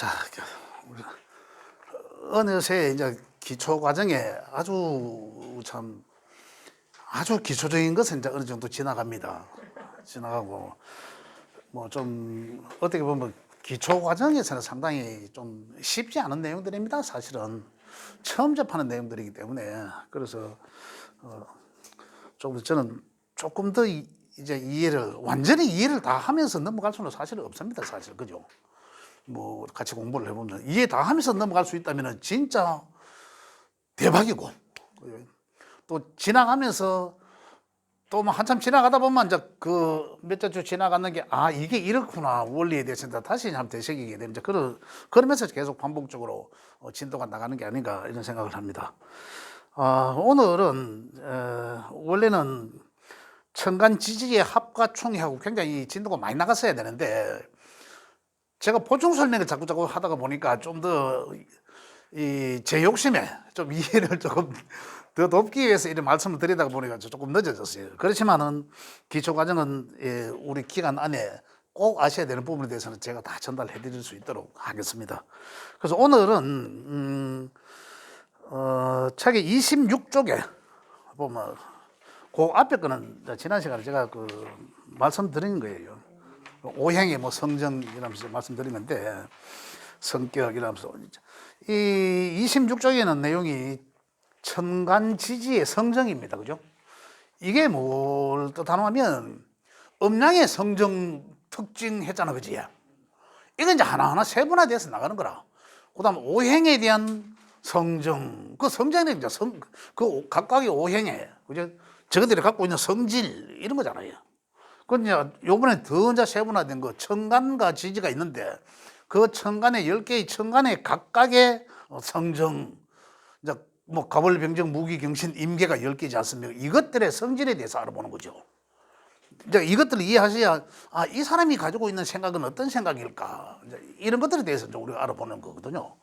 자, 어느새 이제 기초 과정에 아주 기초적인 것은 이제 어느 정도 지나갑니다. 지나가고 뭐 좀 어떻게 보면 기초 과정에서는 상당히 좀 쉽지 않은 내용들입니다. 사실은 처음 접하는 내용들이기 때문에 그래서 저는 조금 더 이제 완전히 이해를 다 하면서 넘어갈 수는 사실 없습니다. 사실 그죠? 뭐 같이 공부를 해보면 이해 다 하면서 넘어갈 수 있다면 진짜 대박이고, 또 지나가면서 또 뭐 한참 지나가다 보면 이제 그 몇 주 지나가는 게 이게 이렇구나 원리에 대해서 다시 한번 되새기게 되면 이제 그러면서 계속 반복적으로 진도가 나가는 게 아닌가 이런 생각을 합니다. 오늘은 원래는 청간 지지의 합과 총회하고 굉장히 진도가 많이 나갔어야 되는데 제가 보충 설명을 자꾸 하다가 보니까 좀 더 제 욕심에 좀 이해를 조금 더 돕기 위해서 이런 말씀을 드리다가 보니까 조금 늦어졌어요. 그렇지만은 기초 과정은 우리 기간 안에 꼭 아셔야 되는 부분에 대해서는 제가 다 전달해 드릴 수 있도록 하겠습니다. 그래서 오늘은 책의 26쪽에 보면 그 앞에 거는 지난 시간에 제가 말씀드린 거예요. 오행의 뭐 성정 이라면서 말씀드린 건데 성격 이라면서 이 26쪽에는 내용이 천간지지의 성정입니다. 그죠? 이게 뭘 뜻하냐면 음양의 성정 특징 했잖아. 그지? 이건 이제 하나하나 세분화돼서 나가는 거라. 그 다음 오행에 대한 성정, 그 성정이 이제 그 각각의 오행에, 그죠? 저것들이 갖고 있는 성질, 이런 거잖아요. 그 이제 요번에 더 이제 세분화된 거 천간과 지지가 있는데 그 천간의 10개의 천간의 각각의 성정, 이제 뭐 가벌병정 무기경신 임계가 10개지 않습니까? 이것들의 성질에 대해서 알아보는 거죠. 이제 이것들을 이해하셔야 이 사람이 가지고 있는 생각은 어떤 생각일까, 이제 이런 것들에 대해서 이제 우리가 알아보는 거거든요.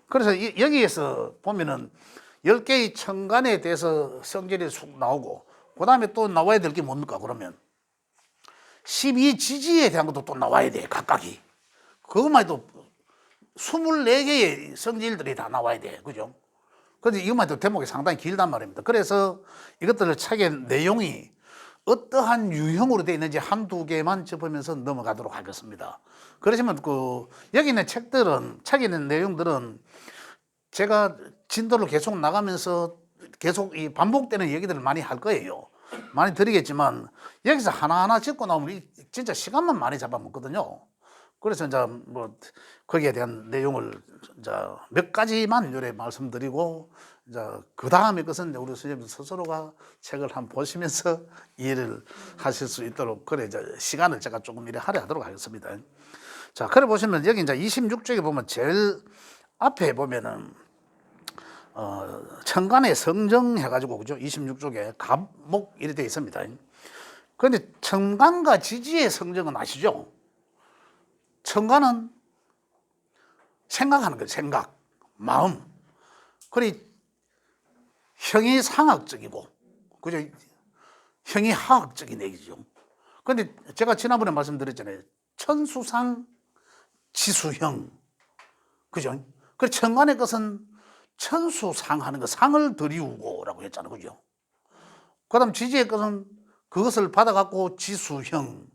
그래서 여기에서 보면은 10개의 천간에 대해서 성질이 쑥 나오고 그 다음에 또 나와야 될 게 뭡니까? 그러면 12지지에 대한 것도 또 나와야 돼. 각각이. 그것만 해도 24개의 성질들이 다 나와야 돼. 그죠? 그런데 이것만 해도 대목이 상당히 길단 말입니다. 그래서 이것들을 책의 내용이 어떠한 유형으로 되어 있는지 한두 개만 짚으면서 넘어가도록 하겠습니다. 그러시면 여기 있는 책에 있는 내용들은 제가 진도를 계속 나가면서 계속 이 반복되는 얘기들을 많이 할 거예요. 많이 드리겠지만 여기서 하나하나 짚고 나오면 진짜 시간만 많이 잡아먹거든요. 그래서 이제 뭐 거기에 대한 내용을 이제 몇 가지만 요래 말씀드리고 이제 그 다음에 것은 우리 선생님 스스로가 책을 한번 보시면서 이해를 하실 수 있도록 그래 이제 시간을 제가 조금 이래 할애하도록 하겠습니다. 자, 그래 보시면 여기 이제 26쪽에 보면 제일 앞에 보면은 천간의 성정 해가지고 그죠? 26쪽에 갑목 이렇게 되어 있습니다. 그런데 천간과 지지의 성정은 아시죠? 천간은 생각하는 거예요. 생각, 마음. 그리 형이 상학적이고, 그죠? 형이 하학적인 얘기죠. 그런데 제가 지난번에 말씀드렸잖아요. 천수상, 지수형, 그죠? 그 천간의 것은 천수상하는 거, 상을 들이우고라고 했잖아요, 그죠? 그다음 지지의 것은 그것을 받아갖고 지수형,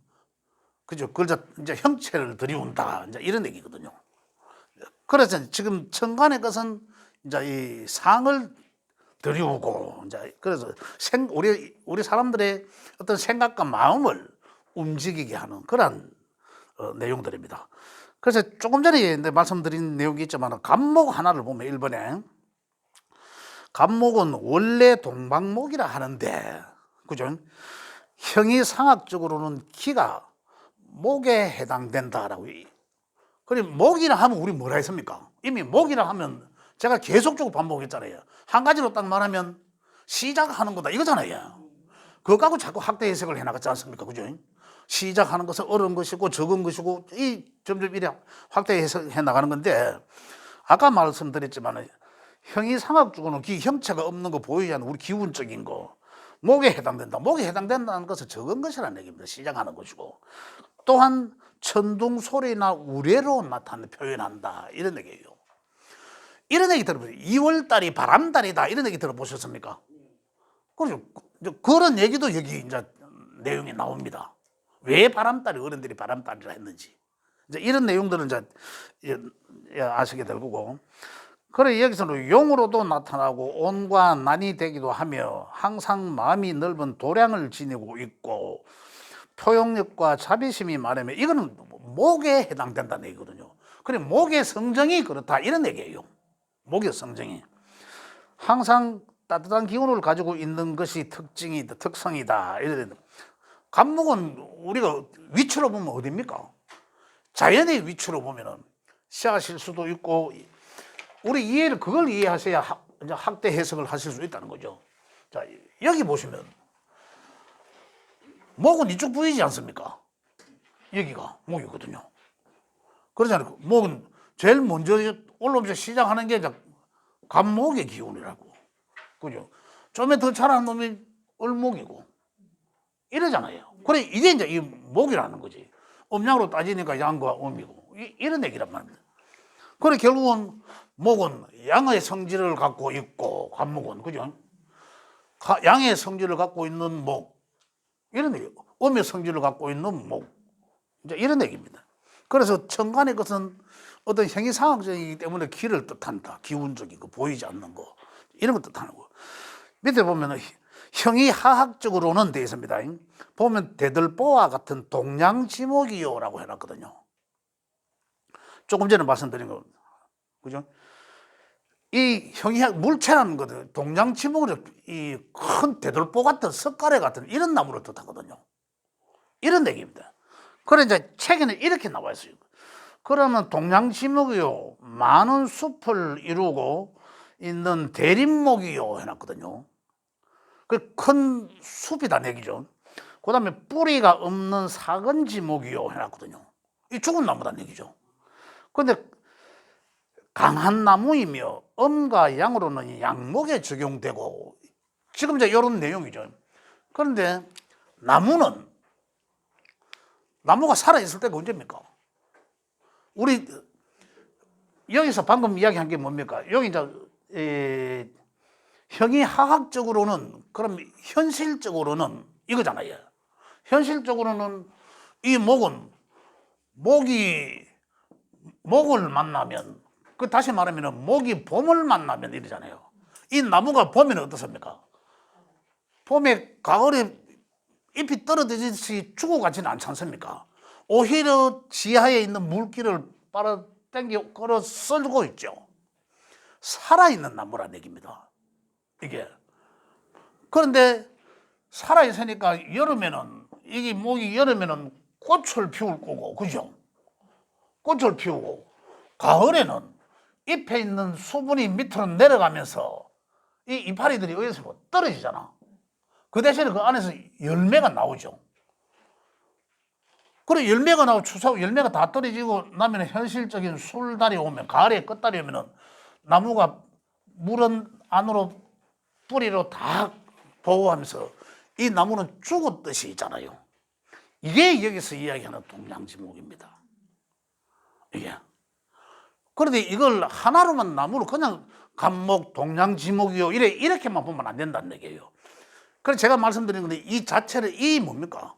그죠? 그걸 이제 형체를 들이운다, 이제 이런 얘기거든요. 그래서 지금 천간의 것은 이제 이 상을 들이우고, 이제 그래서 우리 사람들의 어떤 생각과 마음을 움직이게 하는 그런 내용들입니다. 그래서 조금 전에 말씀드린 내용이 있지만 갑목 하나를 보면 1번에 갑목은 원래 동방목이라 하는데, 그죠? 형이 상학적으로는 기가 목에 해당된다라고. 그리고 목이라 하면 우리 뭐라 했습니까? 이미 목이라 하면 제가 계속적으로 반복했잖아요. 한 가지로 딱 말하면 시작하는 거다 이거잖아요. 그거 갖고 자꾸 확대 해석을 해나갔지 않습니까? 그죠? 시작하는 것은 어려운 것이고 적은 것이고 점점 이래 확대 해석해 나가는 건데, 아까 말씀드렸지만 형이 상학적으로는 형체가 없는 거 보이지 않는 우리 기운적인 거 목에 해당된다. 목에 해당된다는 것은 적은 것이라는 얘기입니다. 시작하는 것이고, 또한 천둥 소리나 우레로 나타내 표현한다 이런 얘기예요. 이런 얘기 들어보세요. 2월달이 바람달이다 이런 얘기 들어보셨습니까? 그렇죠. 그런 얘기도 여기 이제 내용이 나옵니다. 왜 바람달이 어른들이 바람달이라 했는지 이제 이런 내용들은 이제 아시게 될 거고. 그래 여기서는 용으로도 나타나고 온과 난이 되기도 하며 항상 마음이 넓은 도량을 지니고 있고 포용력과 자비심이 많으며 이거는 목에 해당된다는 얘기거든요. 그래 목의 성정이 그렇다 이런 얘기예요. 목의 성정이 항상 따뜻한 기운을 가지고 있는 것이 특성이다. 이래 간목은 우리가 위치로 보면 어디입니까? 자연의 위치로 보면은 씨앗일 수도 있고 우리 이해를 그걸 이해하셔야 학대 해석을 하실 수 있다는 거죠. 자 여기 보시면 목은 이쪽 부위지 않습니까? 여기가 목이거든요. 그러잖아요. 목은 제일 먼저 올라오면서 시작하는 게 간목의 기운이라고. 그죠? 좀에 더 자라는 놈이 을목이고. 이러잖아요. 그래, 이게 이제 이 목이라는 거지. 음양으로 따지니까 양과 음이고. 이런 얘기란 말입니다. 그래, 결국은 목은 양의 성질을 갖고 있고, 간목은, 그죠? 양의 성질을 갖고 있는 목. 이런 얘기. 음의 성질을 갖고 있는 목. 이제 이런 얘기입니다. 그래서 천간의 것은 어떤 형이상학적이기 때문에 기를 뜻한다. 기운적이고 보이지 않는 거. 이런 걸 뜻하는 거. 밑에 보면 형이 하학적으로는 되어 있습니다. 보면 대들보와 같은 동양지목이요라고 해놨거든요. 조금 전에 말씀드린 거. 그죠? 이 형이 물체라는 것은 동양지목을 이 큰 대들보 같은 석가래 같은 이런 나무를 뜻하거든요. 이런 얘기입니다. 그래 이제 책에는 이렇게 나와 있어요. 그러면 동양지목이요 많은 숲을 이루고 있는 대림목이요 해놨거든요. 그 큰 숲이란 얘기죠. 그 다음에 뿌리가 없는 사근지목이요 해놨거든요. 이 죽은 나무란 얘기죠. 그런데 강한 나무이며 음과 양으로는 양목에 적용되고 지금 이제 이런 내용이죠. 그런데 나무가 살아있을 때가 언제입니까? 우리 여기서 방금 이야기한 게 뭡니까? 여기 이제 형이 화학적으로는 그럼 현실적으로는 이거잖아요. 현실적으로는 이 목을 만나면 그 다시 말하면 목이 봄을 만나면 이러잖아요. 이 나무가 봄에는 어떻습니까? 봄에 가을에 잎이 떨어지듯이 죽어가지는 않지 않습니까? 오히려 지하에 있는 물기를 빨아당겨 끌어 쓸고 있죠. 살아있는 나무란 얘기입니다. 이게. 그런데 살아있으니까 여름에는 이게 목이 여름에는 꽃을 피울 거고, 그죠? 꽃을 피우고 가을에는 잎에 있는 수분이 밑으로 내려가면서 이 이파리들이 여기서 떨어지잖아. 그 대신에 그 안에서 열매가 나오죠. 그래 열매가 나오고 추수하고 열매가 다 떨어지고 나면 현실적인 술달이 오면 가을에 끝달이 오면은 나무가 물은 안으로 뿌리로 다 보호하면서 이 나무는 죽었듯이 있잖아요. 이게 여기서 이야기하는 동양지목입니다. 이게. 그런데 이걸 하나로만 나무로 그냥 간목, 동양지목이요 이렇게만 보면 안 된다는 얘기예요. 그래서 제가 말씀드린 건데 이 자체를 이 뭡니까?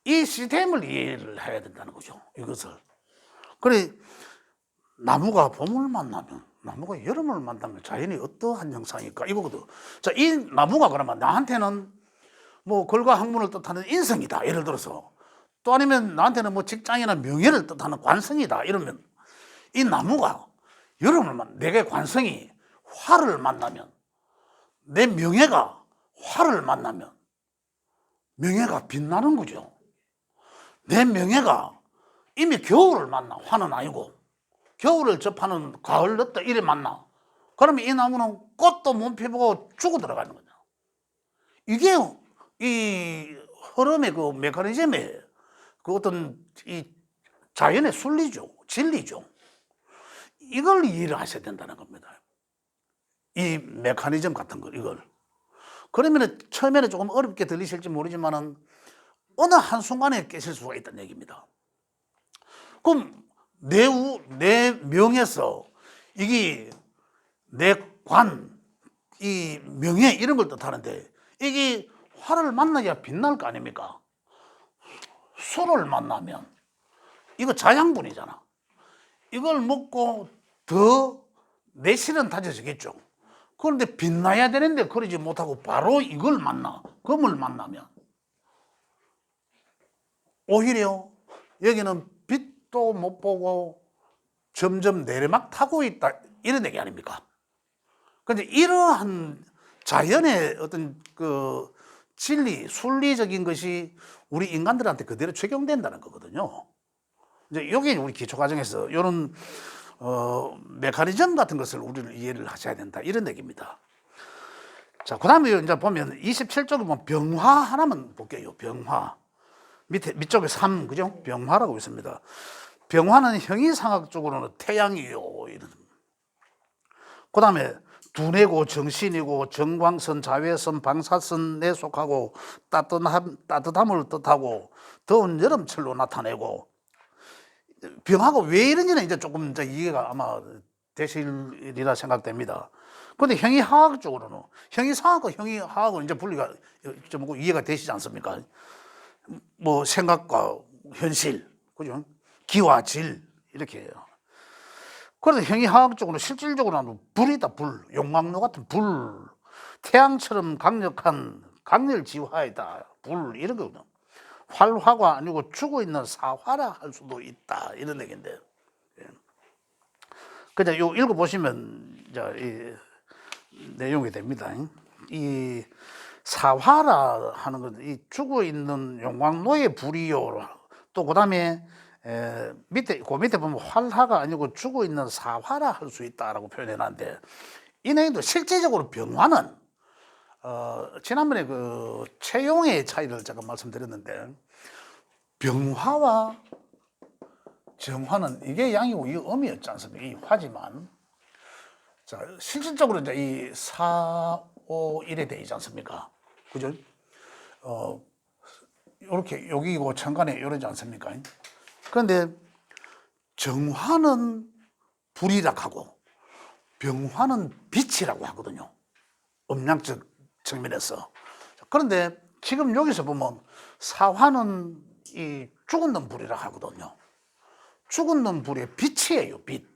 이 시스템을 이해를 해야 된다는 거죠. 이것을. 그래 나무가 봄을 만나면 나무가 여름을 만나면 자연이 어떠한 형상일까 이거거든. 자, 이 나무가 그러면 나한테는 뭐 글과 학문을 뜻하는 인성이다. 예를 들어서 또 아니면 나한테는 뭐 직장이나 명예를 뜻하는 관성이다. 이러면 이 나무가 내게 관성이 화를 만나면 내 명예가 화를 만나면 명예가 빛나는 거죠. 내 명예가 이미 겨울을 만나 화는 아니고 겨울을 접하는 가을 늦다 이래 만나. 그러면 이 나무는 꽃도 못 피우고 죽어 들어가는 거죠. 이게 이 흐름의 그 메커니즘의 그 어떤 이 자연의 순리죠. 진리죠. 이걸 이해를 하셔야 된다는 겁니다. 이 메커니즘 같은 거 이걸. 그러면 처음에는 조금 어렵게 들리실지 모르지만은 어느 한순간에 깨실 수가 있다는 얘기입니다. 그럼 내 명에서 이게 내 관, 이 명예 이런 걸 뜻하는데 이게 화를 만나야 빛날 거 아닙니까? 술을 만나면 이거 자양분이잖아. 이걸 먹고 더 내실은 다져지겠죠. 그런데 빛나야 되는데 그러지 못하고 바로 이걸 만나, 금을 만나면 오히려 여기는 빛도 못 보고 점점 내리막 타고 있다 이런 얘기 아닙니까? 그런데 이러한 자연의 어떤 그 진리, 순리적인 것이 우리 인간들한테 그대로 적용된다는 거거든요. 이제 여기 우리 기초 과정에서 이런 메커니즘 같은 것을 우리를 이해를 하셔야 된다 이런 얘기입니다. 자, 그다음에 이제 보면 27쪽에 보면 병화 하나만 볼게요. 병화 밑쪽에 3 그죠? 병화라고 있습니다. 병화는 형이상학적으로는 태양이요. 이런. 그다음에 두뇌고 정신이고 정광선, 자외선, 방사선에 속하고 따뜻함을 뜻하고 더운 여름철로 나타내고 병화가 왜 이런지는 이제 조금 이제 이해가 아마 되시리라 생각됩니다. 그런데 형이화학적으로는 형이상학과 형이화학은 이제 분리가 좀 이해가 되시지 않습니까? 뭐 생각과 현실, 그죠? 기와 질 이렇게 해요. 그래서 형이화학적으로 실질적으로는 불이다, 불. 용광로 같은 불. 태양처럼 강력한 강렬지화이다, 불 이런 거거든. 활화가 아니고 죽어 있는 사화라 할 수도 있다 이런 얘기인데. 그냥 요 읽어 보시면 이제 이 내용이 됩니다. 이 사화라 하는 건 이 죽어 있는 용광로의 불이요. 또 그다음에 밑에 보면 활화가 아니고 죽어 있는 사화라 할 수 있다라고 표현해놨는데 이 내용도 실제적으로 병화는 지난번에 그 체용의 차이를 제가 말씀드렸는데 병화와 정화는 이게 양이고 이게 음이었지 않습니까? 이 화지만 자 실질적으로 이제 이 4, 5, 1에 되지 않습니까? 그죠? 이렇게 여기고 천간에 이러지 않습니까? 그런데 정화는 불이라고 하고 병화는 빛이라고 하거든요. 음양적 측면에서. 그런데 지금 여기서 보면 사화는 이 죽은 놈 불이라고 하거든요. 죽은 놈 불의 빛이에요. 빛.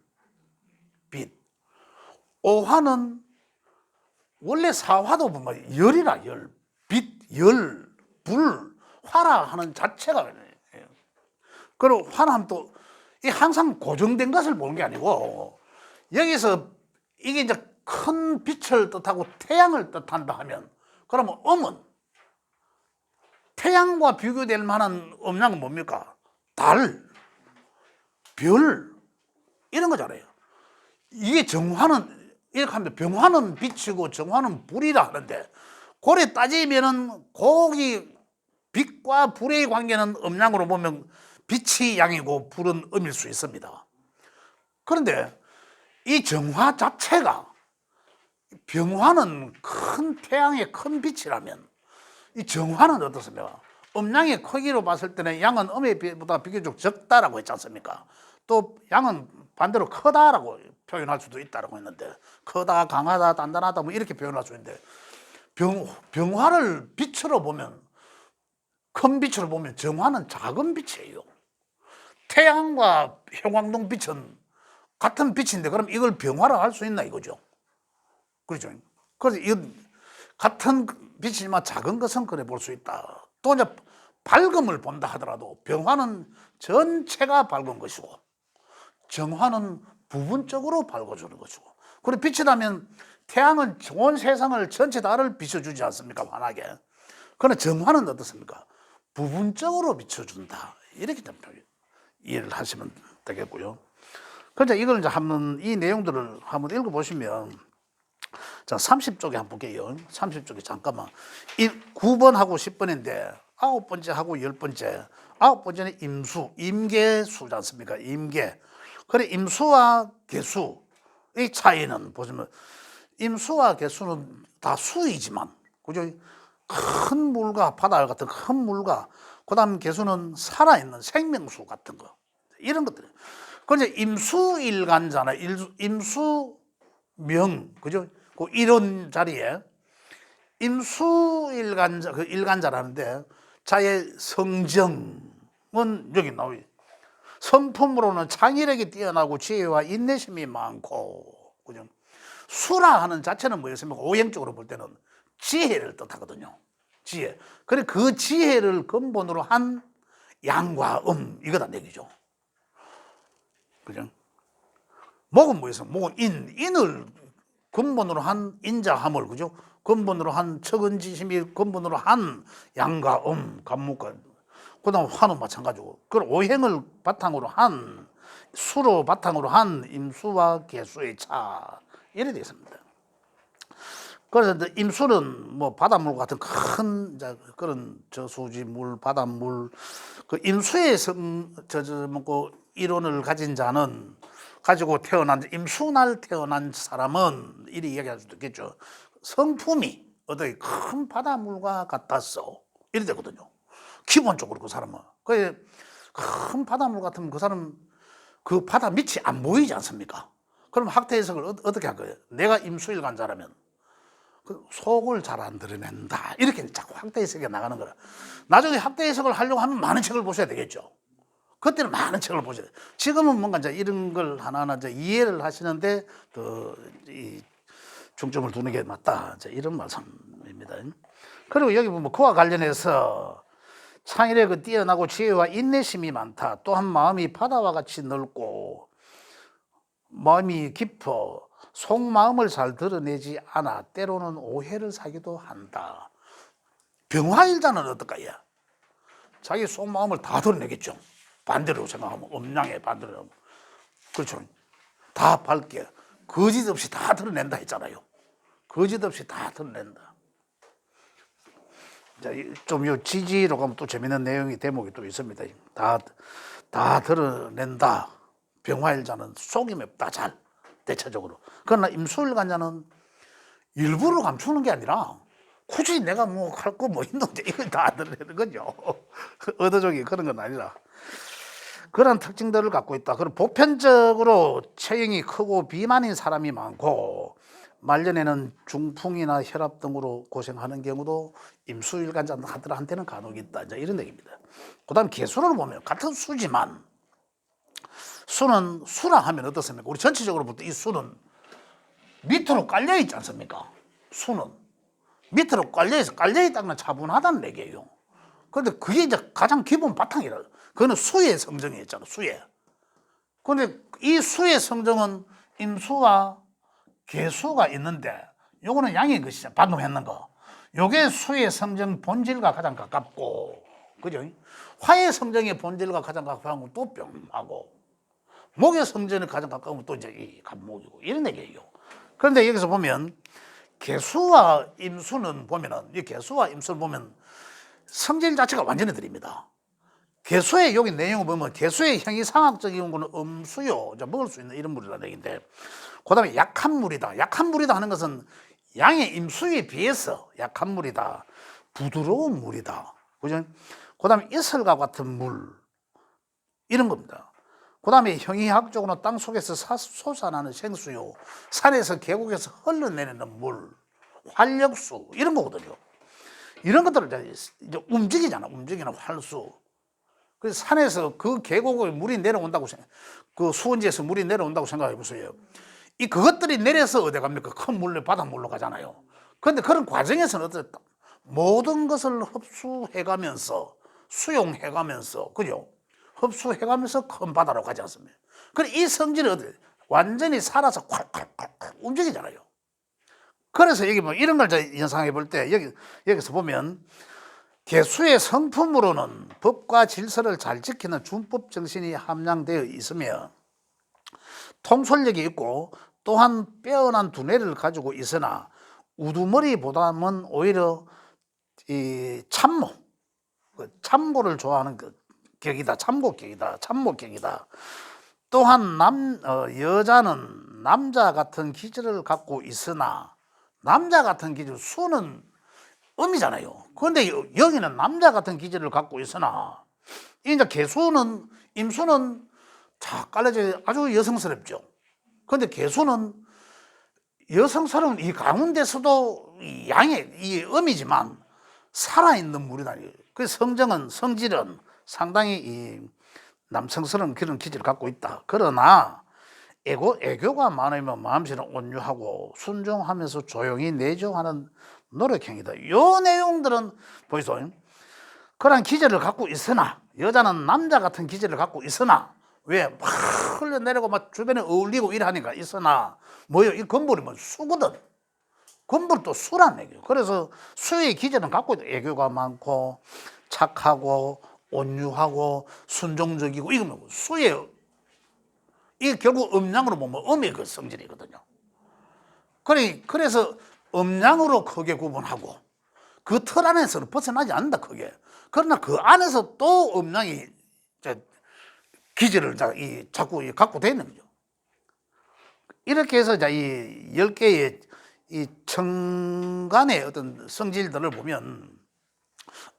오화는 원래 사화도 보면 열이라 열. 빛, 열, 불, 화라 하는 자체가 그리고 화는 또 항상 고정된 것을 보는 게 아니고 여기서 이게 이제 큰 빛을 뜻하고 태양을 뜻한다 하면 그러면 음은 태양과 비교될 만한 음양은 뭡니까? 달, 별 이런 거잖아요. 이게 정화는 이렇게 하면 병화는 빛이고 정화는 불이라 하는데 그래 따지면은 거기 빛과 불의 관계는 음양으로 보면 빛이 양이고 불은 음일 수 있습니다. 그런데 이 정화 자체가 병화는 큰 태양의 큰 빛이라면 이 정화는 어떻습니까? 음양의 크기로 봤을 때는 양은 음에 보다 비교적 적다라고 했지 않습니까? 또 양은 반대로 크다라고 표현할 수도 있다라고 했는데 크다, 강하다, 단단하다 뭐 이렇게 표현할 수 있는데 병화를 빛으로 보면 큰 빛으로 보면 정화는 작은 빛이에요. 태양과 형광등 빛은 같은 빛인데 그럼 이걸 병화라 할 수 있나 이거죠. 그렇죠. 그래서 이건 같은 빛이지만 작은 것은 그래 볼 수 있다. 또 이제 밝음을 본다 하더라도 병화는 전체가 밝은 것이고 정화는 부분적으로 밝아주는 것이고 그리고 빛이라면 태양은 온 세상을 전체 다를 비춰주지 않습니까? 환하게. 그러나 정화는 어떻습니까? 부분적으로 비춰준다. 이렇게 좀 이해를 하시면 되겠고요. 그러니까 이걸 이제 한번 이 내용들을 한번 읽어보시면 자 30쪽에 한번 볼게요. 30쪽에 잠깐만 9번하고 10번인데 9번째하고 10번째 9번째는 임수, 임계수지 않습니까? 임계. 그래 임수와 계수 이 차이는 보시면 임수와 계수는 다 수이지만 그죠? 큰 물과 바다 같은 큰 물과 그 다음 계수는 살아있는 생명수 같은 거 이런 것들. 그런데 임수일간자나 임수명, 그죠? 그 이런 자리에 임수일간자, 그 일간자라는데 자의 성정은 여기 나와요. 성품으로는 창의력이 뛰어나고 지혜와 인내심이 많고, 그죠? 수라 하는 자체는 뭐였습니까? 오행적으로 볼 때는 지혜를 뜻하거든요. 지혜. 그래 그 지혜를 근본으로 한 양과 이거다 얘기죠. 그죠? 목은 뭐였어? 목은 인을 근본으로 한 인자함을, 그죠? 근본으로 한 척은지심이 근본으로 한 양과 간목과, 그다음 화는 마찬가지고, 그 오행을 바탕으로 한 수로 바탕으로 한 임수와 개수의 차, 이래 되어 있습니다. 그래서 임수는 뭐 바닷물 같은 큰 그런 저수지물, 바닷물, 그 임수의 뭐 이론을 가진 자는 가지고 태어난 임수날 태어난 사람은 이리 이야기할 수도 있겠죠. 성품이 어떻게 큰 바닷물과 같았어, 이래 되거든요. 기본적으로 그 사람은. 큰 바닷물 같으면 그 사람 그 바다 밑이 안 보이지 않습니까? 그럼 학대 해석을 어떻게 할 거예요? 내가 임수일간자라면 그 속을 잘 안 드러낸다, 이렇게 자꾸 학대 해석이 나가는 거라. 나중에 학대 해석을 하려고 하면 많은 책을 보셔야 되겠죠. 그때는 많은 책을 보셔야 돼요. 지금은 뭔가 이제 이런 걸 하나하나 이제 이해를 하시는데 더 이 중점을 두는 게 맞다, 이제 이런 말씀입니다. 그리고 여기 보면 그와 관련해서 창의력이 뛰어나고 지혜와 인내심이 많다. 또한 마음이 바다와 같이 넓고 마음이 깊어 속마음을 잘 드러내지 않아 때로는 오해를 사기도 한다. 병화일자는 어떨까요? 자기 속마음을 다 드러내겠죠. 반대로 생각하면 음양의 반대로, 그렇죠. 다 밝게 거짓 없이 다 드러낸다 했잖아요. 거짓 없이 다 드러낸다. 좀 요 지지로 가면 또 재밌는 내용이 대목이 또 있습니다. 다 드러낸다. 병화일자는 속임이 없다, 잘 대체적으로. 그러나 임수일간자는 일부러 감추는 게 아니라 굳이 내가 뭐 할 거 뭐 있는데 이걸 다 드러내는 거죠. 의도적인 그런 건 아니라 그런 특징들을 갖고 있다. 그리고 보편적으로 체형이 크고 비만인 사람이 많고 말년에는 중풍이나 혈압 등으로 고생하는 경우도 임수일간자들한테는 간혹 있다, 이제 이런 얘기입니다. 그다음 개수를 보면 같은 수지만 수는 수라 하면 어떻습니까? 우리 전체적으로 볼 때 이 수는 밑으로 깔려 있지 않습니까? 수는 밑으로 깔려 있다는 차분하다는 얘기예요. 그런데 그게 이제 가장 기본 바탕이라. 그거는 수의 성정이 있잖아, 수의. 그런데 이 수의 성정은 임수와 개수가 있는데, 요거는 양의 것이죠. 방금 했는 거. 요게 수의 성정 본질과 가장 가깝고, 그죠? 화의 성정의 본질과 가장 가까운 건 또 뿅하고, 목의 성정에 가장 가까운 건 또 이제 이 간목이고, 이런 얘기예요. 그런데 여기서 보면 개수와 임수는 보면은, 이 개수와 임수를 보면 성질 자체가 완전히 다릅니다. 개수의 여기 내용을 보면 개수의 형이상학적인 거는 음수요, 먹을 수 있는 이런 물이라는 얘기인데, 그 다음에 약한 물이다. 약한 물이다 하는 것은 양의 임수에 비해서 약한 물이다. 부드러운 물이다. 그죠? 그 다음에 이슬과 같은 물, 이런 겁니다. 그 다음에 형이학적으로는 땅 속에서 솟아나는 생수요, 산에서 계곡에서 흘러내리는 물, 활력수, 이런 거거든요. 이런 것들을 이제 움직이잖아. 움직이는 활수. 그래서 산에서 그 계곡에 물이 내려온다고 그 수원지에서 물이 내려온다고 생각해 보세요. 그것들이 내려서 어디 갑니까? 큰 물로 바닷물로 가잖아요. 그런데 그런 과정에서는 어떻게 모든 것을 흡수해가면서 수용해가면서, 그죠? 흡수해가면서 큰 바다로 가지 않습니까? 그래 이 성질이 어디 완전히 살아서 콸콸콸 움직이잖아요. 그래서 여기 뭐 이런 걸 연상해 볼 때 여기서 보면 개수의 성품으로는 법과 질서를 잘 지키는 준법 정신이 함량되어 있으며 통솔력이 있고 또한 빼어난 두뇌를 가지고 있으나 우두머리보다는 오히려 이 참고를 좋아하는 격이다. 참고격이다. 또한 여자는 남자 같은 기질을 갖고 있으나, 남자 같은 기질, 수는 음이잖아요. 그런데 여기는 남자 같은 기질을 갖고 있으나, 이제 개수는, 임수는 쫙 깔려져 아주 여성스럽죠. 그런데 개수는 여성스러운 이 가운데서도 이 양의 이 음이지만 살아있는 물이다. 그 성질은 상당히 이 남성스러운 그런 기질을 갖고 있다. 그러나 애교가 많으면 마음씨는 온유하고 순종하면서 조용히 내조하는 노력행위다. 요 내용들은 보이소. 그런 기질을 갖고 있으나 여자는 남자 같은 기질을 갖고 있으나 왜 막 흘러내리고 막 주변에 어울리고 이러니까 있으나 뭐요? 이 건물이 뭐 수거든. 건물도 수란 얘기예요. 그래서 수의 기질은 갖고 있다. 애교가 많고 착하고 온유하고 순종적이고 이거는 수의 이게 결국 음양으로 보면 음의 그 성질이거든요. 그래서 음양으로 크게 구분하고 그 틀 안에서는 벗어나지 않는다 크게. 그러나 그 안에서 또 음양이 기질을 자꾸 갖고 되는 거죠. 이렇게 해서 이 10개의 이 청간의 어떤 성질들을 보면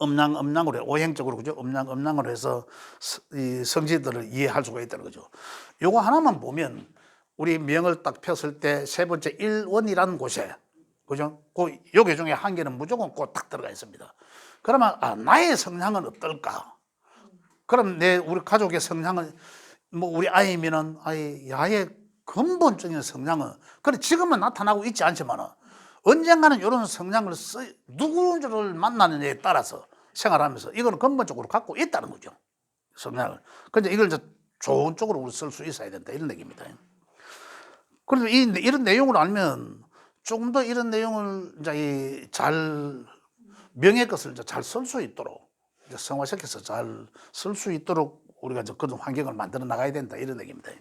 음양으로 오행적으로 그죠? 음양으로 해서 이 성질들을 이해할 수가 있다는 거죠. 요거 하나만 보면 우리 명을 딱 폈을 때 세 번째 1원이라는 곳에 그죠? 여기 중에 한 개는 무조건 꼭 딱 들어가 있습니다. 그러면 나의 성향은 어떨까? 그럼 우리 가족의 성향은 뭐 우리 아이면은 야의 근본적인 성향은 그래 지금은 나타나고 있지 않지만은 언젠가는 이런 성향을 누구를 만나느냐에 따라서 생활하면서 이거는 근본적으로 갖고 있다는 거죠. 성향을. 근데 이걸 이제 좋은 쪽으로 쓸 수 있어야 된다 이런 얘기입니다. 그래서 이런 내용을 알면 조금 더 이런 내용을 이제 명예 것을 잘 쓸 수 있도록 성화시켜서 잘 쓸 수 있도록 우리가 이제 그런 환경을 만들어 나가야 된다 이런 얘기입니다.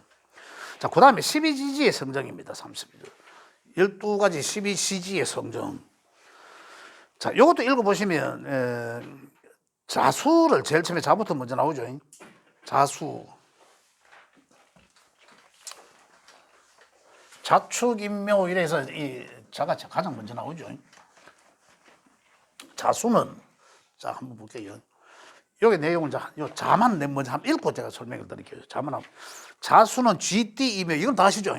자, 그 다음에 12지지의 성정입니다. 12가지 12지지의 성정. 자, 요것도 읽어보시면 자수를 제일 처음에 자부터 먼저 나오죠. 자수. 자축인묘 이래서 이 자가 가장 먼저 나오죠. 자수는 자 한번 볼게요. 여기 내용을 자만 먼저 한번 읽고 제가 설명을 드릴게요. 자수는 쥐띠이며 이건 다 아시죠?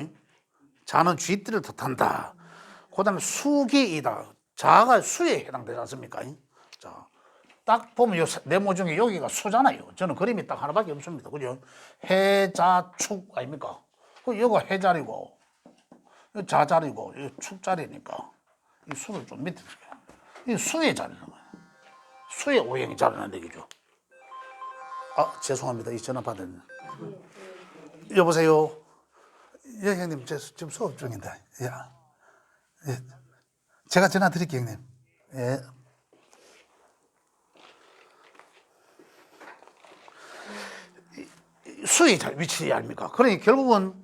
자는 쥐띠를 뜻한다. 그 다음에 수기이다. 자가 수에 해당되지 않습니까? 자, 딱 보면 요 네모 중에 여기가 수잖아요. 저는 그림이 딱 하나밖에 없습니다. 그죠? 해자축 아닙니까? 여기가 해자리고 자자리고 축자리니까 이 수를 좀 밑에 이 수의 자리는 거예요. 수의 오행이 자리는 얘기죠. 죄송합니다. 이 전화 받은. 여보세요. 예, 형님, 지금 수업 중인데. 예. 예. 제가 전화 드릴게요, 형님. 예. 수의 위치 아닙니까? 그러니 결국은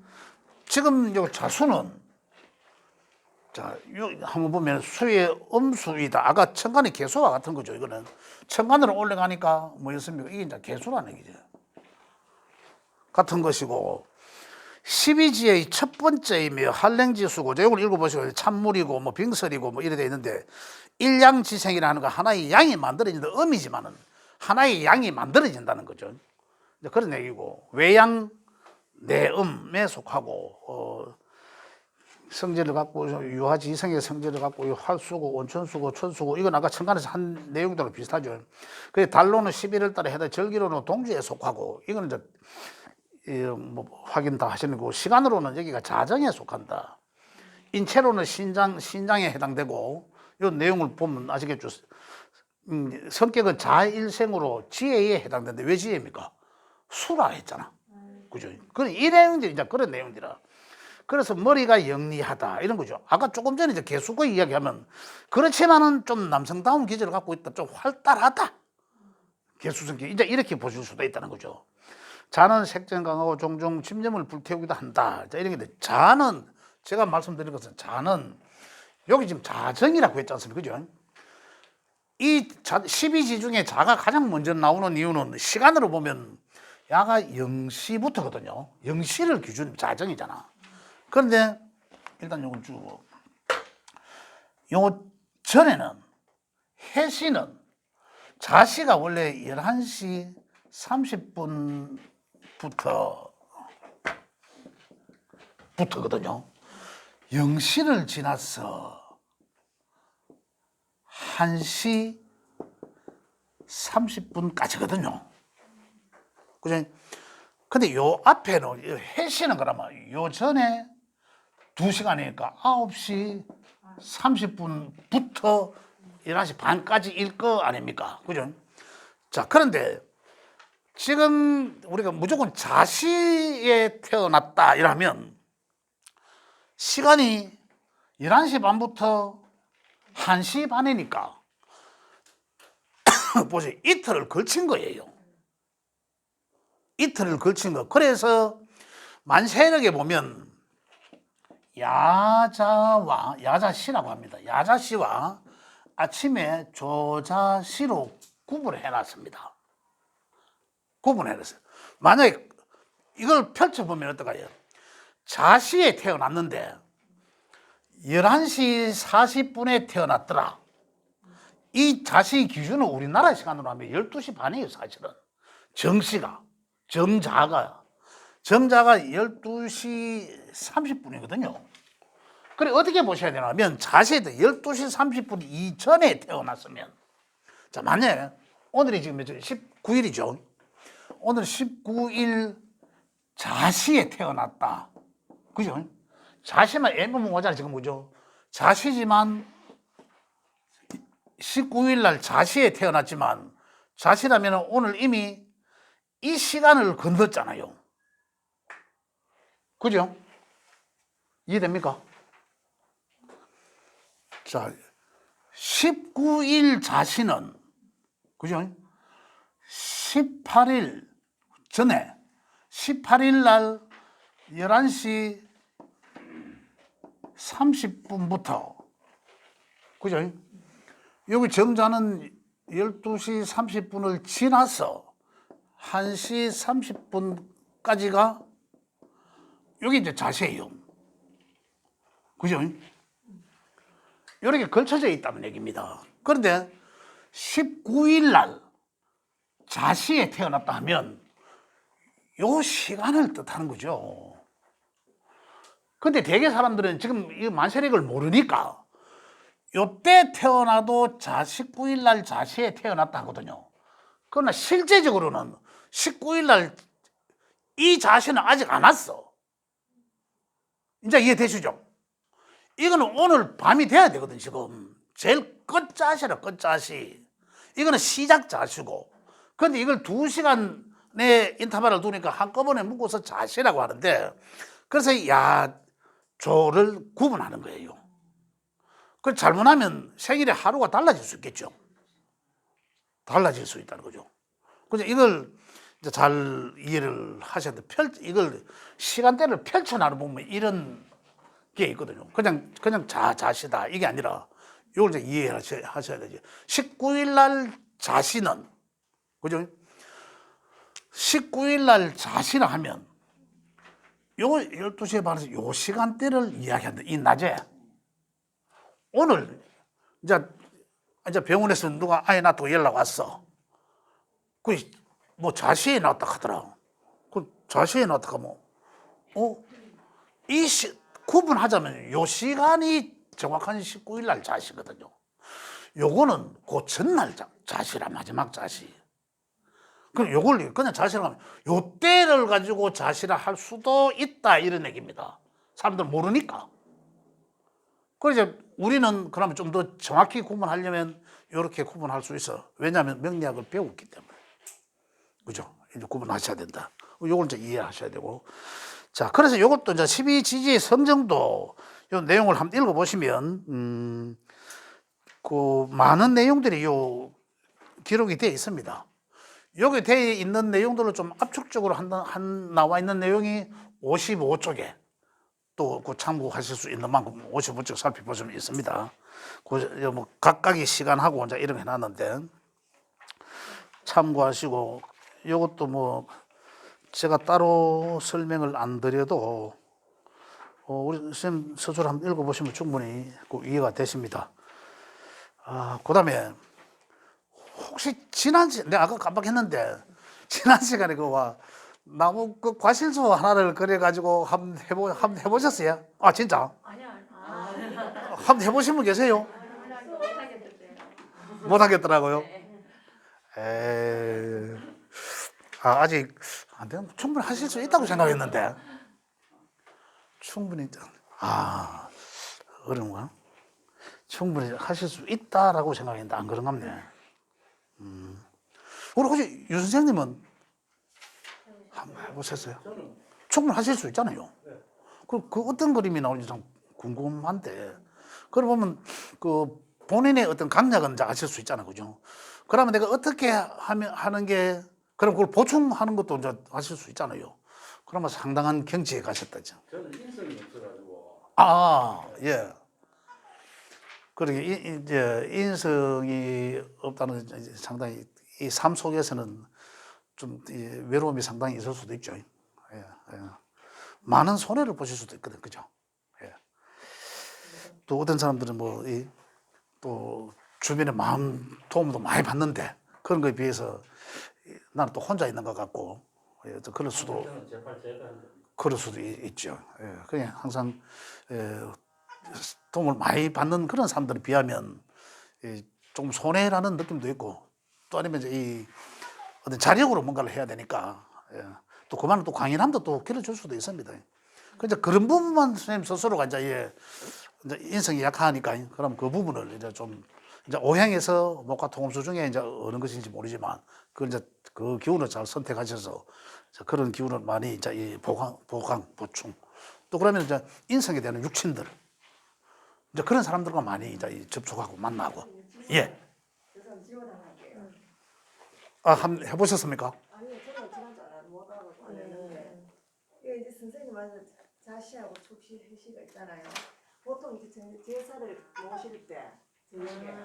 지금 요 자수는 자, 한번 보면 수의 음수이다. 아까 천간의 개수와 같은 거죠. 이거는 천간으로 올라가니까 뭐였습니까? 이게 이제 개수라는 얘기죠. 같은 것이고 12지의 첫 번째이며 한랭지수고 이걸 읽어보시고 참물이고 뭐 빙설이고 뭐 이래 돼 있는데 일양지생이라는 거 하나의 양이 만들어진다. 음이지만은 하나의 양이 만들어진다는 거죠. 그런 얘기고 외양 내음에 속하고 성질을 갖고 유화지성의 성질을 갖고 활수고 온천수고 천수고 이건 아까 천간에서 한 내용들로 비슷하죠. 그 달로는 11월 달에 해다 절기로는 동주에 속하고 이거는 이제 뭐 확인 다 하시는 거고 시간으로는 여기가 자정에 속한다. 인체로는 신장에 해당되고 이 내용을 보면 아시겠죠. 성격은 자일생으로 지혜에 해당되는데 왜 지혜입니까? 수라 했잖아. 그죠? 이 내용들이 이제 그런 내용들이라. 그래서 머리가 영리하다 이런 거죠. 아까 조금 전에 이제 개수고 이야기하면 그렇지만은 좀 남성다운 기질을 갖고 있다. 좀 활달하다. 개수성격 이제 이렇게 보실 수도 있다는 거죠. 자는 색전 강하고 종종 침점을 불태우기도 한다. 자, 이런 게 자는 제가 말씀드린 것은 자는 여기 지금 자정이라고 했지 않습니까? 그죠? 이 12지 중에 자가 가장 먼저 나오는 이유는 시간으로 보면 야가 0시부터거든요. 0시를 기준 자정이잖아. 그런데 일단 요걸 주고 요 전에는 해시는 자시가 원래 11시 30분부터 30분부터거든요. 0시를 지나서 1시 30분까지거든요. 그죠? 근데 요 앞에는 해시는 그러면 요 전에 2시간이니까 9시 30분부터 11시 반까지일 거 아닙니까? 그죠? 자, 그런데 지금 우리가 무조건 자시에 태어났다 이러면 시간이 11시 반부터 1시 반이니까 보세요. 이틀을 걸친 거예요. 이틀을 걸친 거. 그래서 만세력에 보면 야자시라고 합니다. 야자시와 아침에 조자시로 구분을 해놨습니다. 구분해놨어요. 만약에 이걸 펼쳐보면 어떨까요? 자시에 태어났는데 11시 40분에 태어났더라. 이 자시 기준은 우리나라 시간으로 하면 12시 반이에요, 사실은. 정자가 12시 30분이거든요. 그래, 어떻게 보셔야 되냐면, 자시에 12시 30분 이전에 태어났으면, 자, 만약에 오늘이 지금 19일이죠. 오늘 19일 자시에 태어났다. 그죠? 자시만 M은 오잖아요, 지금 그죠? 자시지만 19일 날 자시에 태어났지만 자시라면 오늘 이미 이 시간을 건넜잖아요. 그죠? 이해됩니까? 자, 19일 자시는 그죠? 18일 전에 18일 날 11시 30분부터 그죠? 여기 정자는 12시 30분을 지나서 1시 30분까지가 여기 이제 자세예요. 그죠? 이렇게 걸쳐져 있다는 얘기입니다. 그런데 19일 날 자시에 태어났다 하면 요 시간을 뜻하는 거죠. 근데 대개 사람들은 지금 이 만세력을 모르니까 요때 태어나도 19일 날 자시에 태어났다 하거든요. 그러나 실제적으로는 19일 날 이 자시는 아직 안 왔어. 이제 이해되시죠? 이거는 오늘 밤이 돼야 되거든, 지금. 제일 끝자시라, 끝자시. 이거는 시작 자시고. 근데 이걸 2시간의 인터벌을 두니까 한꺼번에 묶어서 자시라고 하는데, 그래서 야조를 구분하는 거예요. 그 잘못하면 생일에 하루가 달라질 수 있겠죠. 달라질 수 있다는 거죠. 그래서 이걸 이제 잘 이해를 하셔야 돼. 이걸 시간대를 펼쳐나눠 보면 이런 게 있거든요. 그냥 자시다 이게 아니라 이걸 이제 이해하셔야 되죠. 19일 날 자시는 그죠? 19일 날 자시라 하면 요 12시에 반해서 요 시간대를 이야기한다. 이 낮에 오늘 이제 병원에서 누가 아이 낳다고 연락 왔어. 뭐 자시에 낳았다 하더라. 그 자시에 낳았다 하면 구분하자면 요 시간이 정확한 19일 날 자시거든요. 요거는 그 전날 자시라 마지막 자시. 그럼 요걸 그냥 자시라 하면 요 때를 가지고 자시라 할 수도 있다 이런 얘기입니다. 사람들 모르니까. 그래서 우리는 그러면 좀 더 정확히 구분하려면 이렇게 구분할 수 있어. 왜냐하면 명리학을 배웠기 때문에. 그죠? 이제 구분하셔야 된다. 요걸 이제 이해하셔야 되고. 자, 그래서 이것도 이제 12지지의 성정도 요 내용을 한번 읽어보시면, 그 많은 내용들이 요 기록이 되어 있습니다. 여기 되어 있는 내용들을 좀 압축적으로 나와 있는 내용이 55쪽에 또 그 참고하실 수 있는 만큼 55쪽 살펴보시면 있습니다. 뭐 각각의 시간하고 이제 이런 거 해놨는데 참고하시고 이것도 뭐 제가 따로 설명을 안 드려도 우리 선생님 서술 한번 읽어보시면 충분히 그 이해가 되십니다. 그 다음에 혹시 내가 아까 깜빡했는데 지난 시간에 그와 나무 그 과실수 하나를 그려가지고 한번 해보셨어요? 아 진짜? 아니야. 한번 해보신 분 계세요? 못하겠더라고요. 에, 아직 안 되는, 충분히 하실 수 있다고 생각했는데 충분히 어려운가? 충분히 하실 수 있다라고 생각했는데 안 그런가 보네. 우리 혹시 유 선생님은 한번 해보셨어요? 충분히 하실 수 있잖아요. 그 어떤 그림이 나올지 참 궁금한데, 그러면 그 본인의 어떤 강약은 이제 아실 수 있잖아요, 그죠? 그러면 내가 어떻게 하는 게, 그럼 그걸 보충하는 것도 이제 아실 수 있잖아요. 그러면 상당한 경지에 가셨다죠. 저는 인성이 없어가지고. 예. 그러게 이제 인성이 없다는 이제 상당히 이 삶 속에서는 좀 외로움이 상당히 있을 수도 있죠. 예, 예. 많은 손해를 보실 수도 있거든, 그죠? 예. 또 어떤 사람들은 또 주변에 마음 도움도 많이 받는데 그런 거에 비해서 나는 또 혼자 있는 것 같고, 예, 또 저는 제발 제가 하는데. 그럴 수도 있죠. 예, 그냥 항상 도움을 많이 받는 그런 사람들에 비하면 좀 손해라는 느낌도 있고, 또 아니면 이제 이 어떤 자력으로 뭔가를 해야 되니까, 예. 또 그만은 또 강인함도 또 길러줄 수도 있습니다. 그래서 그런 부분만 선생님 스스로가 이제 인성이 약하니까, 그럼 그 부분을 이제 좀 이제 오행에서 목화 통음수 중에 이제 어느 것인지 모르지만 그 기운을 잘 선택하셔서 그런 기운을 많이 이제 이 보충, 또 그러면 이제 인성에 대한 육친들, 이제 그런 사람들과 많이 이제 접촉하고 만나고. 예. 저는 지원할게요. 한번 해보셨습니까? 아니요, 저는 지난주 안 못하고 안 했는데 이게 이제 선생님 말씀 자시하고 촉시 회시가 있잖아요. 보통 이제 제사를 모실 때 저녁에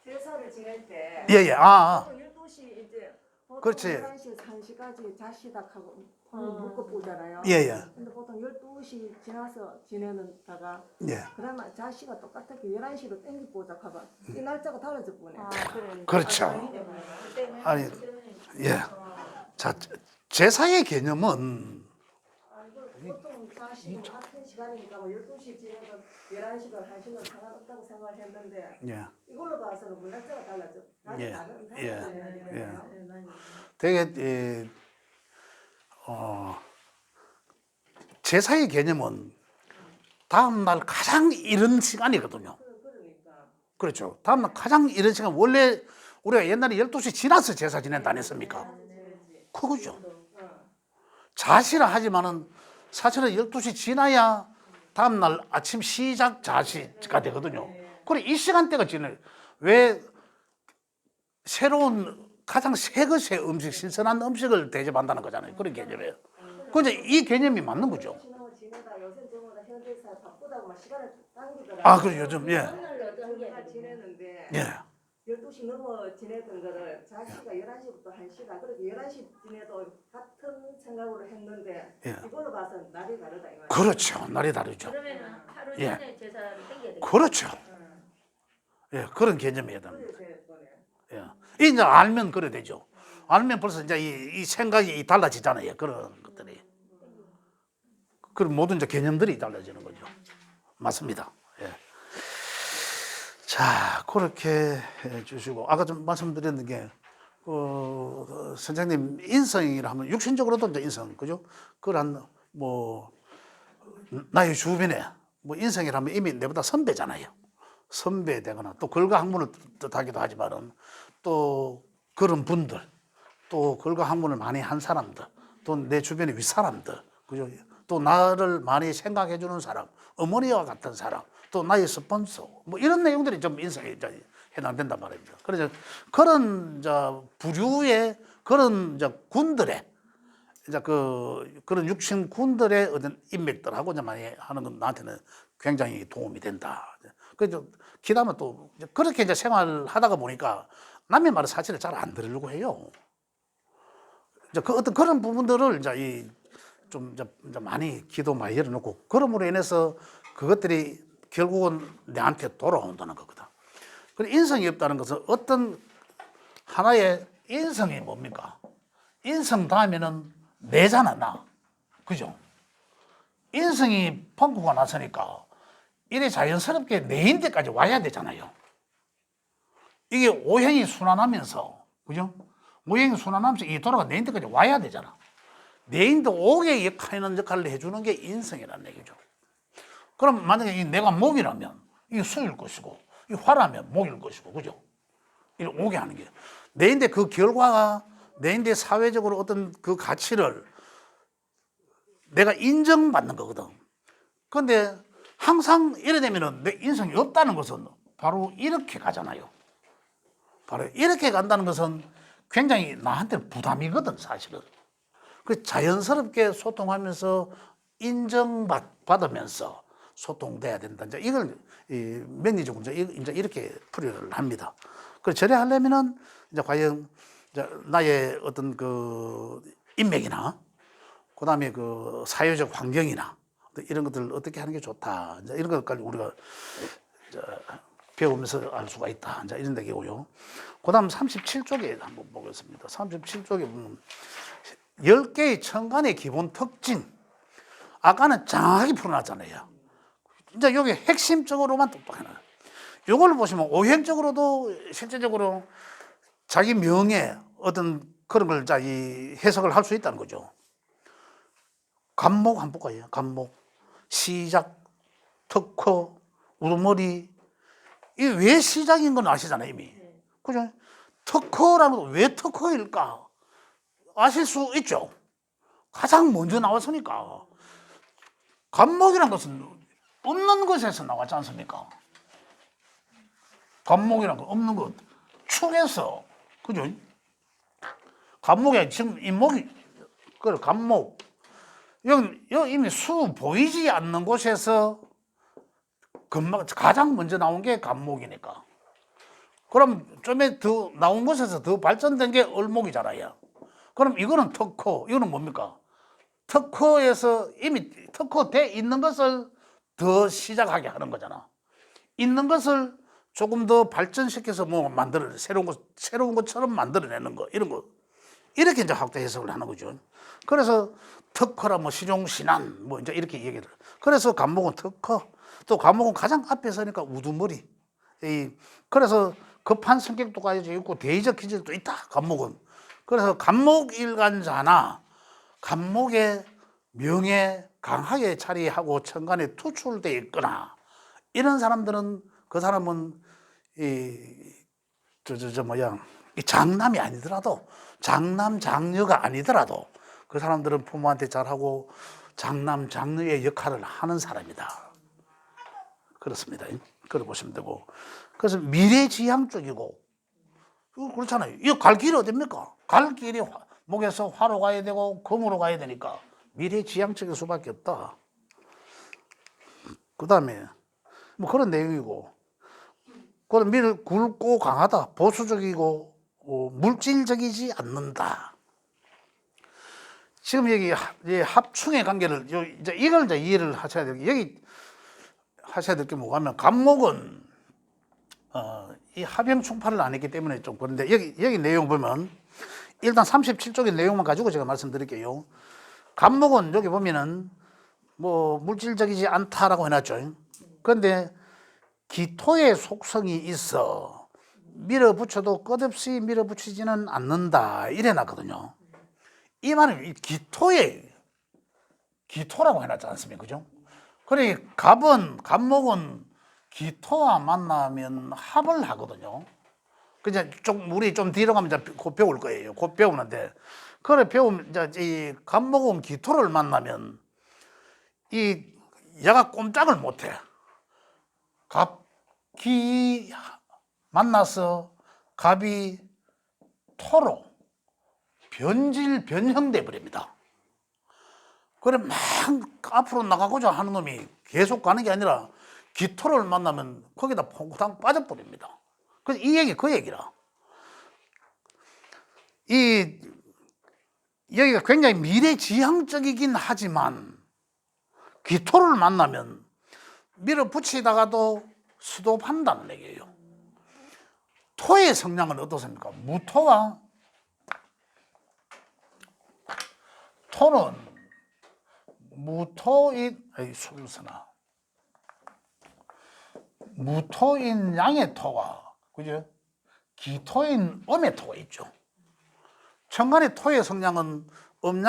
제사를 지낼 때 예, 예. 보통 12시 이제 보통 그렇지. 11시에서 1시까지 자시닥하고 묶어 보잖아요. 예, 예. 근데 보통 12시 지나서 지내는다가 예. 그러면 자시가 똑같게 11시로 땡기 보자 하면 이 날짜가 달라져 보네. 그래. 그렇죠. 아니, 예. 자, 제사의 개념은 보통 자시 같은 시간이니까 뭐 12시 지내서 11시간 1시간 상관없다고 생각을 했는데 예. 이걸로 봐서는 문 날짜가 달라져. 예. 다른 예. 네. 되게 제사의 개념은 다음 날 가장 이른 시간이거든요. 그러니까 그렇죠. 다음 날 가장 이른 시간, 원래 우리가 옛날에 12시 지나서 제사 지낸다 안 했습니까? 그거죠. 자시라 하지만은 사실은 12시 지나야 다음 날 아침 시작 자시가 되거든요. 그래 이 시간대가 왜 새로운 가장 새 것의 음식, 신선한 음식을 대접한다는 거잖아요. 그런 개념이에요. 근데 이 개념이 맞는 거죠. 지내다 요새 저보다 현대사 바쁘다고 막 시간을 당기더라고요. 그래 요즘 예. 맨날 지내는데 예. 12시 넘어 지내던 거를 자식가 11시부터 1시간 그렇게 11시 지내도 같은 생각으로 했는데 예. 이걸로 봐서 날이 다르다 이거예요. 그렇죠. 날이 다르죠. 그러면은 하루 예. 전에 제사를 땡겨야 돼. 그렇죠. 예, 그런 개념이어야 됩니다. 그래 거네. 예. 이제 알면 그래 되죠. 알면 벌써 이제 이 생각이 달라지잖아요. 그런 것들이. 그럼 모든 이제 개념들이 달라지는 거죠. 맞습니다. 예. 자, 그렇게 해 주시고, 아까 좀 말씀드렸는 게, 선생님 인성이라 하면 육신적으로도 이제 인성, 그죠? 그런 나의 주변에 인성이라 하면 이미 내보다 선배잖아요. 선배되거나 또 글과 학문을 뜻하기도 하지만은 또 그런 분들, 또 글과 학문을 많이 한 사람들, 또 내 주변의 윗사람들, 그죠? 또 나를 많이 생각해 주는 사람, 어머니와 같은 사람, 또 나의 스폰서, 이런 내용들이 좀 인성에 해당된단 말입니다. 그래서 그런 부류의 그런 군들의 그런 육신 군들의 어떤 인맥들하고 많이 하는 건 나한테는 굉장히 도움이 된다. 그래서 기다면 또 그렇게 이제 생활하다가 보니까 남의 말을 사실은 잘 안 들으려고 해요. 이제 그 어떤 그런 부분들을 이제 좀 많이 기도 많이 열어놓고, 그럼으로 인해서 그것들이 결국은 내한테 돌아온다는 거거든. 그리고 인성이 없다는 것은 어떤 하나의 인성이 뭡니까? 인성 다음에는 내잖아, 나. 그죠? 인성이 펑크가 났으니까 이래 자연스럽게 내인데까지 와야 되잖아요. 이게 오행이 순환하면서, 그죠? 오행이 순환하면서 이 돌아가 내인데까지 와야 되잖아. 내인도 옥의 역할하는 역할을 해주는 게 인성이라는 얘기죠. 그럼 만약에 내가 목이라면 이게 수일 것이고, 이 화라면 목일 것이고, 그죠? 이 오게 하는 게. 내인데 그 결과가 내인데 사회적으로 어떤 그 가치를 내가 인정받는 거거든. 그런데 항상 이래 되면은 내 인성이 없다는 것은 바로 이렇게 가잖아요. 바로 이렇게 간다는 것은 굉장히 나한테 부담이거든, 사실은. 그 자연스럽게 소통하면서 인정받으면서 소통돼야 된다. 이제 이걸 명리적으로 이제 이렇게 풀이를 합니다. 그래서 저래 하려면은 이제 과연 이제 나의 어떤 그 인맥이나 그다음에 그 사회적 환경이나 이런 것들을 어떻게 하는 게 좋다. 이제 이런 것까지 우리가 배우면서 알 수가 있다. 이제 이런 얘기고요. 그다음 37쪽에 한번 보겠습니다. 37쪽에 보면 10개의 천간의 기본 특징. 아까는 장하게 풀어놨잖아요. 이제 여기 핵심적으로만 똑똑해놔요. 이걸 보시면 오행적으로도 실제적으로 자기 명예 어떤 그런 걸 이 해석을 할 수 있다는 거죠. 간목 한번 볼까요? 간목, 시작, 특허, 우두머리. 이게 왜 시작인 건 아시잖아요, 이미. 그죠? 특허라는 것도 왜 특허일까? 아실 수 있죠. 가장 먼저 나왔으니까. 간목이라는 것은 없는 것에서 나왔지 않습니까? 간목이라는 거 없는 것. 축에서. 그죠? 간목이 지금 이 목이, 그래, 간목. 여기 이미 수 보이지 않는 곳에서 가장 먼저 나온 게 간목이니까. 그럼 좀에 더 나온 곳에서 더 발전된 게 을목이잖아요. 그럼 이거는 특허, 이거는 뭡니까? 특허에서 이미 특허돼 있는 것을 더 시작하게 하는 거잖아. 있는 것을 조금 더 발전시켜서 뭐 새로운 것처럼 만들어내는 거, 이런 거. 이렇게 이제 학자 해석을 하는 거죠. 그래서 특허라 뭐 시종신안 뭐 이제 이렇게 얘기를. 그래서 간목은 특허, 또 간목은 가장 앞에 서니까 우두머리. 그래서 급한 성격도 가지고 있고 대의적 기질도 있다. 간목은. 그래서 간목일간자나 간목의 명예 강하게 자리하고 천간에 투출되어 있거나 이런 사람들은 그 사람은 이 장남이 아니더라도 장남 장녀가 아니더라도 그 사람들은 부모한테 잘하고 장남 장녀의 역할을 하는 사람이다. 그렇습니다. 그걸 보시면 되고. 그래서 미래지향적이고 그렇잖아요. 이거 갈 길이 어딥니까? 갈 길이 목에서 화로 가야 되고 금으로 가야 되니까 미래지향적일 수밖에 없다. 그 다음에 뭐 그런 내용이고, 그다음 미래 굵고 강하다, 보수적이고 물질적이지 않는다. 지금 여기 합충의 관계를 이제 이걸 이제 이해를 하셔야 돼요. 여기 하셔야 될 게 뭐냐면 간목은 이 합형 충파를 안 했기 때문에 좀 그런데 여기 내용 보면 일단 37쪽의 내용만 가지고 제가 말씀드릴게요. 간목은 여기 보면은 뭐 물질적이지 않다라고 해놨죠. 그런데 기토의 속성이 있어 밀어붙여도 끝없이 밀어붙이지는 않는다 이래 놨거든요. 이 말은 기토라고 해놨지 않습니까? 그죠? 그래 간목은 기토와 만나면 합을 하거든요. 그냥 우리 좀 뒤로 가면 이제 곧 배울 거예요. 곧 배우는데 그래 배우면 이제 이 간목은 기토를 만나면 이 얘가 꼼짝을 못해. 갑기 만나서 갑이 토로 변형돼 버립니다. 그래 막 앞으로 나가고자 하는 놈이 계속 가는 게 아니라 기토를 만나면 거기다 퐁당 빠져버립니다. 그래서 이 얘기 그 얘기라. 여기가 굉장히 미래지향적이긴 하지만 기토를 만나면 밀어붙이다가도 스톱한다는 얘기예요. 토의 성향은 어떻습니까? 무토와 토는 무토인 술서나 무토인 양의 토와 그죠? 기토인 음의 토가 있죠. 천간의 토의 성향은 음양